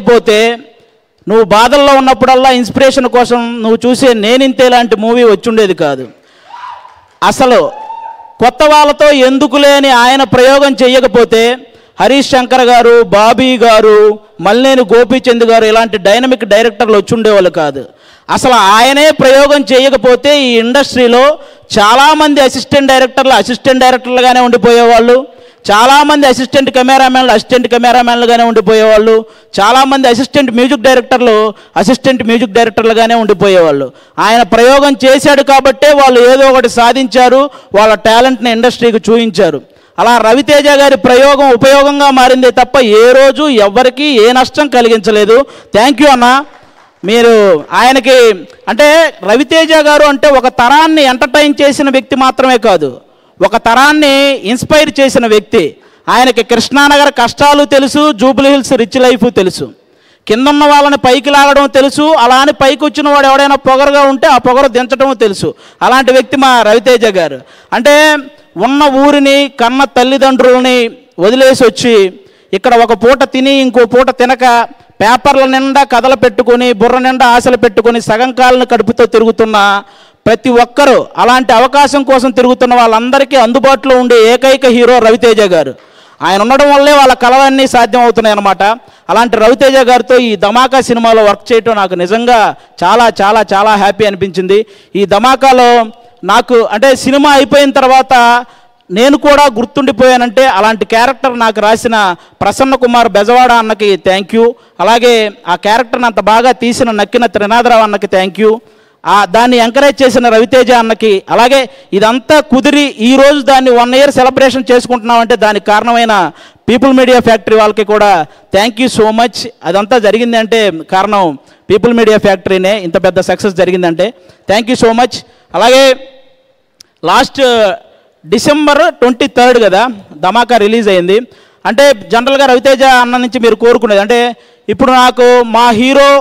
పోతే నువ్వు బాధల్లో ఉన్నప్పుడల్లా ఇన్స్పిరేషన్ కోసం నువ్వు చూసే నేనింతే లాంటి మూవీ వచ్చుండేది కాదు. అసలు కొత్త వాళ్ళతో ఎందుకు లేని ఆయన ప్రయోగం చేయకపోతే హరీష్ శంకర్ గారు, బాబీ గారు, మల్లేని గోపీచంద్ గారు ఇలాంటి డైనమిక్ డైరెక్టర్లు వచ్చుండేవాళ్ళు కాదు. అసలు ఆయనే ప్రయోగం చేయకపోతే ఈ ఇండస్ట్రీలో చాలామంది అసిస్టెంట్ డైరెక్టర్లుగానే ఉండిపోయేవాళ్ళు, చాలామంది అసిస్టెంట్ కెమెరామెన్లుగానే ఉండిపోయేవాళ్ళు, చాలామంది అసిస్టెంట్ మ్యూజిక్ డైరెక్టర్లుగానే ఉండిపోయేవాళ్ళు. ఆయన ప్రయోగం చేశాడు కాబట్టే వాళ్ళు ఏదో ఒకటి సాధించారు, వాళ్ళ టాలెంట్ని ఇండస్ట్రీకి చూపించారు. అలా రవితేజ గారి ప్రయోగం ఉపయోగంగా మారిందే తప్ప ఏ రోజు ఎవ్వరికీ ఏ నష్టం కలిగించలేదు. థ్యాంక్ యూ అన్న. మీరు ఆయనకి అంటే రవితేజ గారు అంటే ఒక తరాన్ని ఎంటర్టైన్ చేసిన వ్యక్తి మాత్రమే కాదు, ఒక తరాన్ని ఇన్స్పైర్ చేసిన వ్యక్తి. ఆయనకి కృష్ణానగర్ కష్టాలు తెలుసు, జూబ్లీ హిల్స్ రిచ్ లైఫ్ తెలుసు, కిందన్న వాళ్ళని పైకి లాగడం తెలుసు, అలా అని పైకి వచ్చిన వాడు ఎవడైనా పొగరుగా ఉంటే ఆ పొగరు దించడం తెలుసు. అలాంటి వ్యక్తి మా రవితేజ గారు. అంటే ఉన్న ఊరిని కన్న తల్లిదండ్రులని వదిలేసి వచ్చి ఇక్కడ ఒక పూట తిని ఇంకో పూట తినక పేపర్ల నిండా కథలు పెట్టుకొని బుర్ర నిండా ఆశలు పెట్టుకొని సగం కాళ్ళని కడుపుతో తిరుగుతున్న ప్రతి ఒక్కరూ, అలాంటి అవకాశం కోసం తిరుగుతున్న వాళ్ళందరికీ అందుబాటులో ఉండే ఏకైక హీరో రవితేజ గారు. ఆయన ఉండడం వల్లే వాళ్ళ కళలన్నీ సాధ్యం అవుతున్నాయి అన్నమాట. అలాంటి రవితేజ గారితో ఈ ధమాకా సినిమాలో వర్క్ చేయటం నాకు నిజంగా చాలా చాలా చాలా హ్యాపీ అనిపించింది. ఈ ధమాకాలో నాకు అంటే సినిమా అయిపోయిన తర్వాత నేను కూడా గుర్తుండిపోయానంటే అలాంటి క్యారెక్టర్ నాకు రాసిన ప్రసన్న కుమార్ బెజవాడ అన్నకి థ్యాంక్ యూ. అలాగే ఆ క్యారెక్టర్ని అంత బాగా తీసిన నక్కిన త్రినాథరావు అన్నకి థ్యాంక్ యూ. దాన్ని ఎంకరేజ్ చేసిన రవితేజ అన్నకి, అలాగే ఇదంతా కుదిరి ఈరోజు దాన్ని 1 year సెలబ్రేషన్ చేసుకుంటున్నామంటే దానికి కారణమైన పీపుల్ మీడియా ఫ్యాక్టరీ వాళ్ళకి కూడా థ్యాంక్ యూ సో మచ్. అదంతా జరిగింది అంటే కారణం పీపుల్ మీడియా ఫ్యాక్టరీనే, ఇంత పెద్ద సక్సెస్ జరిగిందంటే థ్యాంక్ యూ సో మచ్. అలాగే లాస్ట్ December 23rd కదా ధమాకా రిలీజ్ అయింది. అంటే జనరల్గా రవితేజ అన్న నుంచి మీరు కోరుకునేది అంటే ఇప్పుడు నాకు మా హీరో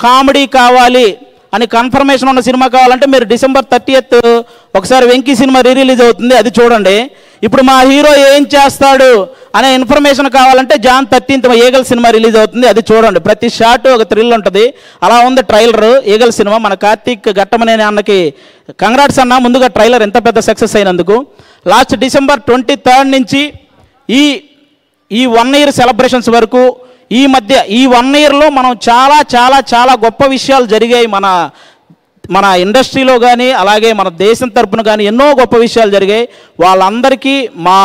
కామెడీ కావాలి అని కన్ఫర్మేషన్ ఉన్న సినిమా కావాలంటే మీరు December 30th ఒకసారి వెంకీ సినిమా రిలీజ్ అవుతుంది, అది చూడండి. ఇప్పుడు మా హీరో ఏం చేస్తాడు అనే ఇన్ఫర్మేషన్ కావాలంటే Jan 13th eagle cinema release అవుతుంది, అది చూడండి. ప్రతి షాట్ ఒక థ్రిల్ ఉంటుంది. అలా ఉంది ట్రైలర్ ఈగల్ సినిమా. మన కార్తీక్ ఘట్టమనేని అన్నకి కంగ్రాట్స్ అన్న, ముందుగా ట్రైలర్ ఎంత పెద్ద సక్సెస్ అయినందుకు. లాస్ట్ December 23rd నుంచి ఈ 1 year సెలబ్రేషన్స్ వరకు ఈ మధ్య ఈ 1 yearలో మనం చాలా చాలా చాలా గొప్ప విషయాలు జరిగాయి మన ఇండస్ట్రీలో కానీ అలాగే మన దేశం తరపున కానీ ఎన్నో గొప్ప విషయాలు జరిగాయి. వాళ్ళందరికీ మా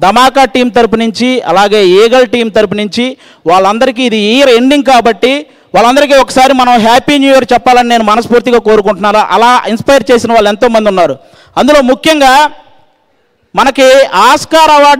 ధమాకా టీం తరపు నుంచి అలాగే ఈగల్ టీం తరపు నుంచి వాళ్ళందరికీ ఇది ఇయర్ ఎండింగ్ కాబట్టి వాళ్ళందరికీ ఒకసారి మనం హ్యాపీ న్యూ ఇయర్ చెప్పాలని నేను మనస్ఫూర్తిగా కోరుకుంటున్నాను. అలా ఇన్స్పైర్ చేసిన వాళ్ళు ఎంతోమంది ఉన్నారు. అందులో ముఖ్యంగా మనకి ఆస్కార్ అవార్డు